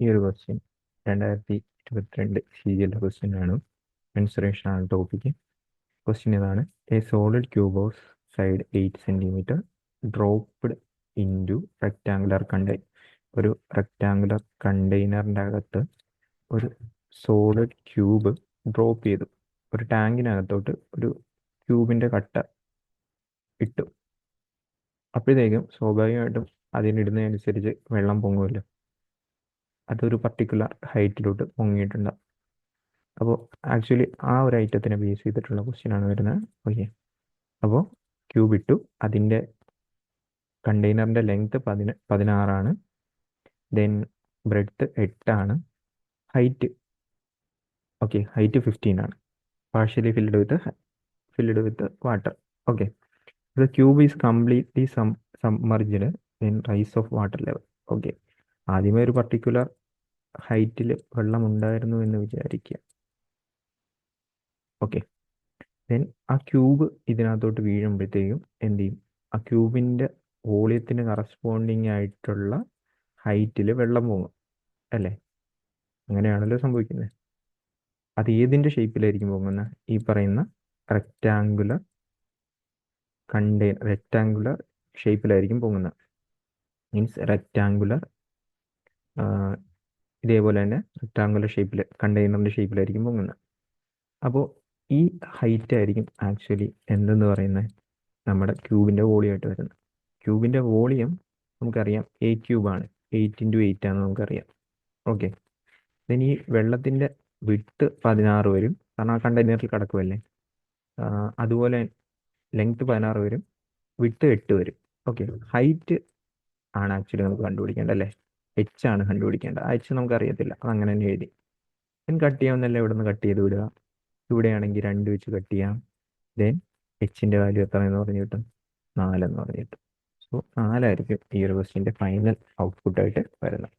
ഈ ഒരു question 2022 CGL question ആണ്. മെൻസുറേഷൻ ആണ് ടോപ്പിക്ക്. ക്വസ്റ്റ്യൻ ഇതാണ്: A solid cube of side 8 cm dropped into rectangular container. ഒരു റെക്റ്റാങ്കുലർ കണ്ടെയ്നറിൻ്റെ അകത്ത് ഒരു സോളിഡ് ക്യൂബ് ഡ്രോപ്പ് ചെയ്തു. ഒരു ടാങ്കിനകത്തോട്ട് ഒരു ക്യൂബിൻ്റെ കട്ട ഇട്ടു. അപ്പോഴത്തേക്കും സ്വാഭാവികമായിട്ടും അതിനിടുന്നതനുസരിച്ച് വെള്ളം പൊങ്ങുമല്ലോ. അതൊരു പർട്ടിക്കുലർ ഹൈറ്റിലോട്ട് പൊങ്ങിയിട്ടുണ്ടാകും. അപ്പോൾ ആക്ച്വലി ആ ഒരു ഐറ്റത്തിനെ ബേസ് ചെയ്തിട്ടുള്ള ക്വസ്റ്റ്യൻ ആണ് വരുന്നത്. ഓക്കെ, അപ്പോൾ ക്യൂബ് ഇട്ടു, അതിൻ്റെ കണ്ടെയ്നറിൻ്റെ length 16 then breadth 8, height height 15, partially filled with water. Okay, the cube is completely submerged in rise of water level. Okay, ആദ്യമേ ഒരു പർട്ടിക്കുലർ ഹൈറ്റിൽ വെള്ളം ഉണ്ടായിരുന്നു എന്ന് വിചാരിക്കുക. ഓക്കെ, ദെൻ ആ ക്യൂബ് ഇതിനകത്തോട്ട് വീഴുമ്പോഴത്തേക്കും എന്ത് ചെയ്യും? ആ ക്യൂബിൻ്റെ വോളിയത്തിന് കറസ്പോണ്ടിങ് ആയിട്ടുള്ള ഹൈറ്റിൽ വെള്ളം പൊങ്ങും അല്ലേ? അങ്ങനെയാണല്ലോ സംഭവിക്കുന്നത്. അത് ഏതിൻ്റെ ഷേപ്പിലായിരിക്കും പൊങ്ങുന്നത്? ഈ പറയുന്ന റെക്റ്റാങ്കുലർ ഷേപ്പിലായിരിക്കും പൊങ്ങുന്നത്. മീൻസ് ഇതേപോലെ തന്നെ റെക്റ്റാങ്കുലർ ഷേപ്പിൽ കണ്ടെയ്നറിൻ്റെ ഷേപ്പിലായിരിക്കും പൊങ്ങുന്നത്. അപ്പോൾ ഈ ഹൈറ്റ് ആയിരിക്കും ആക്ച്വലി എന്തെന്ന് പറയുന്നത്? നമ്മുടെ ക്യൂബിൻ്റെ വോളിയമായിട്ട് വരുന്നത്. ക്യൂബിൻ്റെ വോളിയം നമുക്കറിയാം A³ ആണ്. 8 × 8 ആണെന്ന് നമുക്കറിയാം. ഓക്കെ, ഇനി ഈ വെള്ളത്തിൻ്റെ വിഡ്ത്ത് 16 വരും, കാരണം ആ കണ്ടെയ്നറിൽ കിടക്കുമല്ലേ. അതുപോലെ ലെങ്ത് 16 വരും, വിഡ്ത്ത് 8 വരും. ഓക്കെ, ഹൈറ്റ് ആണ് ആക്ച്വലി നമുക്ക് കണ്ടുപിടിക്കേണ്ടത് അല്ലേ? H ആണ് കണ്ടുപിടിക്കേണ്ടത്. H നമുക്ക് അറിയത്തില്ല, അത് അങ്ങനെ തന്നെ എഴുതി. ദെൻ കട്ട് ചെയ്യാവുന്നല്ലേ, ഇവിടെ നിന്ന് കട്ട് ചെയ്ത് വിടുക. ഇവിടെയാണെങ്കിൽ 2 വെച്ച് കട്ട് ചെയ്യാം. ദെൻ Hൻ്റെ വാല്യൂ എത്രയെന്ന് പറഞ്ഞു കിട്ടും? 4 എന്ന് പറഞ്ഞു കിട്ടും. സോ 4 ആയിരിക്കും ഈ ഒരു ക്വസ്റ്റ്യൻ്റെ ഫൈനൽ ഔട്ട്പുട്ടായിട്ട് വരുന്നത്.